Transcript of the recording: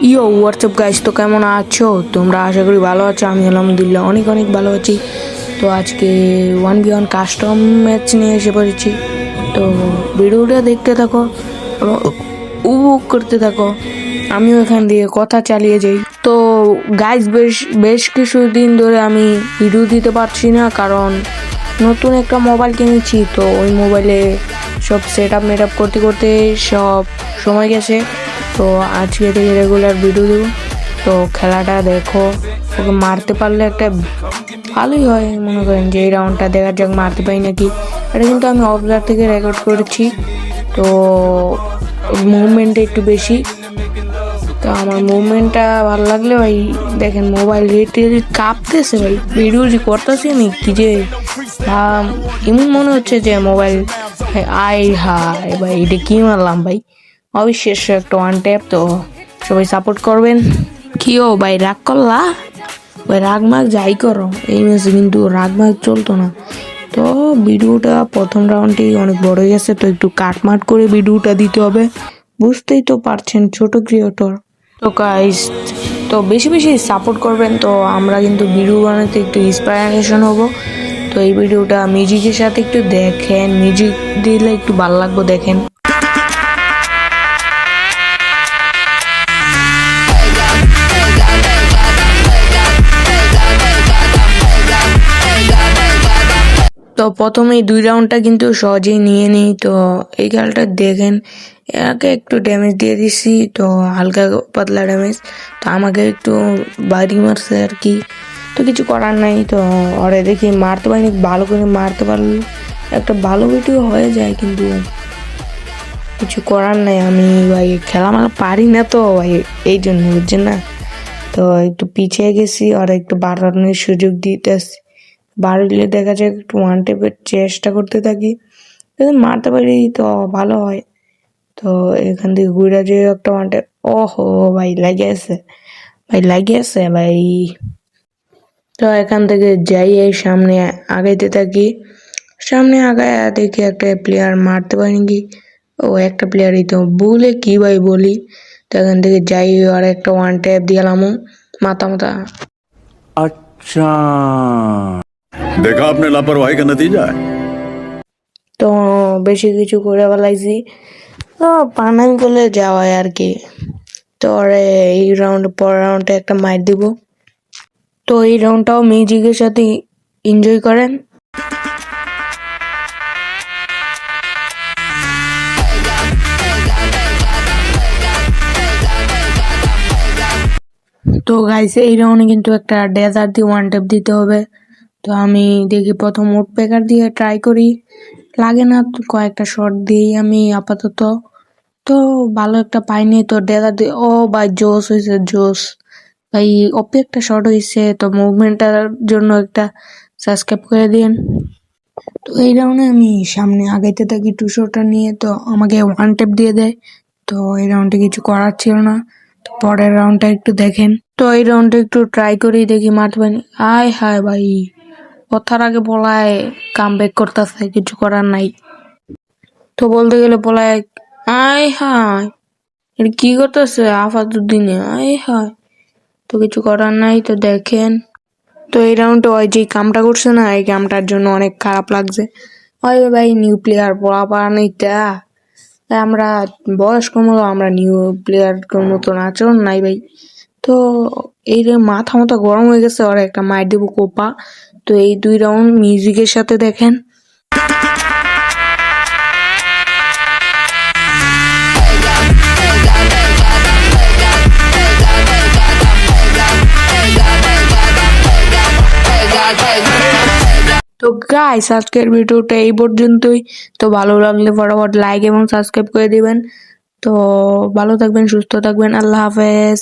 ইয়ো WhatsApp guys, তো কেমন আছো তোমরা? আশা করি ভালো আছো। আমি আলহামদুলিল্লাহ অনেক অনেক ভালো আছি। তো আজকে 1v1 কাস্টম ম্যাচ নিয়ে এসে পড়েছি। তো ভিডিওটা দেখতে থাকো এবং উপভোগ করতে থাকো, আমিও এখান দিয়ে কথা চালিয়ে যাই। তো গাইস, বেশ বেশ কিছুদিন ধরে আমি ভিডিও দিতে পারছি না, কারণ নতুন একটা মোবাইল কিনেছি। তো ওই মোবাইলে সব সেট আপ করতে করতে সব সময় গেছে। তো আজকে থেকে রেগুলার ভিডিও দেবো। তো খেলাটা দেখো, ওকে মারতে পারলে একটা ভালোই হয়। মনে করেন যে এই রাউন্ডটা দেখা যাক মারতে পারি নাকি। এটা কিন্তু আমি অবজার থেকে রেকর্ড করেছি, তো মুভমেন্টটা একটু বেশি। তো আমার মুভমেন্টটা ভালো লাগলে ভাই দেখেন, মোবাইল রেটে কাঁপতেছে ভাই। ভিডিও যে করতেছি আমি কি যে এমন মনে হচ্ছে যে মোবাইল আই হাই ভাই, এটা কি মারলাম ভাই। অবিশ্বাস্য একটা ওয়ান ট্যাপ। তো সবাই সাপোর্ট করবেন। কি ও ভাই, রাগ করলা ভাই? রাগ মাগ যাই করো, এই ম্যাচে কিন্তু রাগ মাগ চলতো না। তো ভিডিওটা প্রথম রাউন্ডেই অনেক বড় হয়ে গেছে, তো একটু কাটমাট করে ভিডিওটা দিতে হবে। বুঝতেই তো পারছেন, ছোট ক্রিয়েটর। তো গাইস, তো বেশি বেশি সাপোর্ট করবেন। তো আমরা কিন্তু ভিডিও বানাতে একটু ইন্সপায়ারেশন হব। তো এই ভিডিওটা মিউজিকের সাথে একটু দেখেন, মিউজিক দিলে একটু ভালো লাগবে দেখেন। তো প্রথমেই 2 রাউন্ডটা কিন্তু সহজেই নিয়ে নিই। তো এই খেলাটা দেখেন, একে একটু ড্যামেজ দিয়ে দিছি, তো হালকা পাতলা ড্যামেজ। তো আমাকে একটু বাড়ি মারছে আর কি, তো কিছু করার নাই। তো ওরে দেখি মারতে পারিনি, ভালো করে মারতে পারলে একটা ভালো ভিডিও হয়ে যায়, কিন্তু কিছু করার নাই। আমি ভাই খেলা মারা পারি না তো ভাই, এই জন্য বুঝছেন না। তো একটু পিছিয়ে গেছি, আর একটু বাড়ানোর সুযোগ দিতেছি। বাড়লে দেখা যায় একটু ওয়ান টেপের চেষ্টা করতে থাকি, যদি মারতে পারি তো ভালো হয়। তো এখান থেকে ঘুরে যে একটা ওয়ান টেপ, ওহো ভাই লাগে আছে, ভাই লাগে আছে ভাই। তো এখান থেকে যাই, এই সামনে আগাইতে থাকি। সামনে আগায় দেখি একটা প্লেয়ার মারতে পারি নাকি। ও একটা প্লেয়ারই তো, ভুলে কি ভাই বলি। তো এখান থেকে যাই, আর একটা ওয়ান ট্যাপ দিলাম মাথা মাথা। अच्छा, देखा आपने लापरवाही का नतीजा है। তো বেশি কিছু করে ফেলাইছি, তো পানামি করলে যাওয়ায় আর কি। তো ওরে এই রাউন্ড পর রাউন্ডে একটা মাইর দিব। তো এই রাউন্ডটাও মিউজিকের সাথে এনজয় করেন। তো গাইস, এই রাউন্ডে কিন্তু একটা ডেজার্ট দিয়ে ওয়ান ট্যাপ দিতে হবে। তো আমি দেখি প্রথম উড পেকার দিয়ে ট্রাই করি, লাগে না। তো কয়েকটা শট দিই আমি আপাতত, তো ভালো একটা পাইনি। তো ডেজার্ট দিয়ে, ও ভাই জোস হয়েছে, জোস ভাই। ওপি একটা শট হয়েছে। তো মুভমেন্টটার জন্য একটা সাবস্ক্রাইব করে দিন। তো এই রাউন্ডে আমি সামনে আগাইতে থাকি 200টা নিয়ে, তো আমাকে ওয়ান ট্যাপ দিয়ে দেয়। তো এই রাউন্ডে কিছু করার ছিল না। তো পরের রাউন্ডটা একটু দেখেন। তো এই রাউন্ডে একটু ট্রাই করি, দেখি মারতে পারি। আয় হায় ভাই, কথার আগে বলায় কাম ব্যাক করতেছে, কিছু করার নাই। তো বলতে গেলে বলায় আয় হায়, এটা কি করতেছে আপাতত দিনে, আয় হায়। তো কিছু করার নাই। তো দেখেন, তো এই রাউন্ডে ওই যে কামটা করছে না, এই কামটার জন্য অনেক খারাপ লাগছে। ওই ভাই নিউ প্লেয়ার বলা পারা নেইটা, আমরা বয়স্ক মতো, আমরা নিউ প্লেয়ার মতন আচরণ নাই ভাই। তো এই রে মাথা মতো গরম হয়ে গেছে, ওর একটা মাইর দেবো কোপা। তো এই 2 রাউন্ড মিউজিকের সাথে দেখেন। তো গাইস, আজকের ভিডিওটা এই পর্যন্তই। তো ভালো লাগলে ফটাফট লাইক এবং সাবস্ক্রাইব করে দিবেন। তো ভালো থাকবেন, সুস্থ থাকবেন, আল্লাহ হাফেজ।